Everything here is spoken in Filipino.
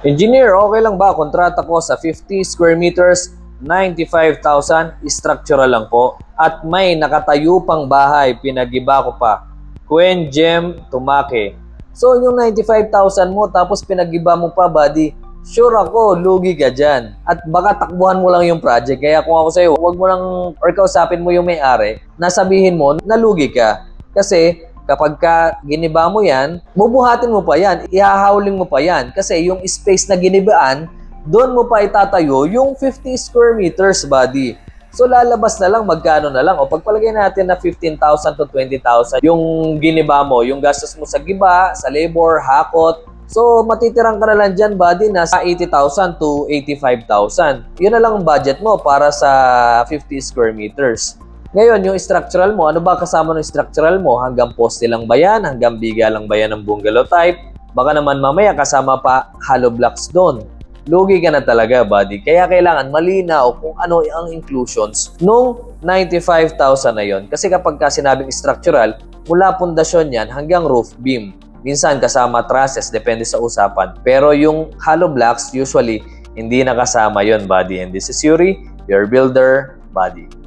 Engineer, okay lang ba? Kontrata ko sa 50 square meters, 95,000, structural lang po. At may nakatayo pang bahay, pinag-iba ko pa. Queen Gem Tumake. So yung 95,000 mo, tapos pinag-iba mo pa, buddy, sure ako, lugi ka dyan. At baka takbuhan mo lang yung project. Kaya kung ako sa'yo, huwag mo lang, or kausapin mo yung may-ari, nasabihin mo, nalugi ka. Kasi kapag giniba mo yan, bubuhatin mo pa yan, ihahawling mo pa yan. Kasi yung space na ginibaan, doon mo pa itatayo yung 50 square meters, buddy. So lalabas na lang, magkano na lang. O pagpalagay natin na 15,000 to 20,000 yung giniba mo, yung gastos mo sa giba, sa labor, hakot. So matitirang ka na lang dyan, buddy, na sa 80,000 to 85,000. Yun na lang ang budget mo para sa 50 square meters. Ngayon, yung structural mo, ano ba kasama ng structural mo? Hanggang poste lang ba yan? Hanggang biga lang ba yan ng bungalow type? Baka naman mamaya kasama pa hollow blocks doon. Lugi ka na talaga, buddy. Kaya kailangan malinaw kung ano ang inclusions nung 95,000 na yon. Kasi kapag sinabing structural, mula pundasyon yan hanggang roof beam. Minsan kasama trusses, depende sa usapan. Pero yung hollow blocks, usually, hindi nakasama yon, buddy. And this is Yuri, your builder, buddy.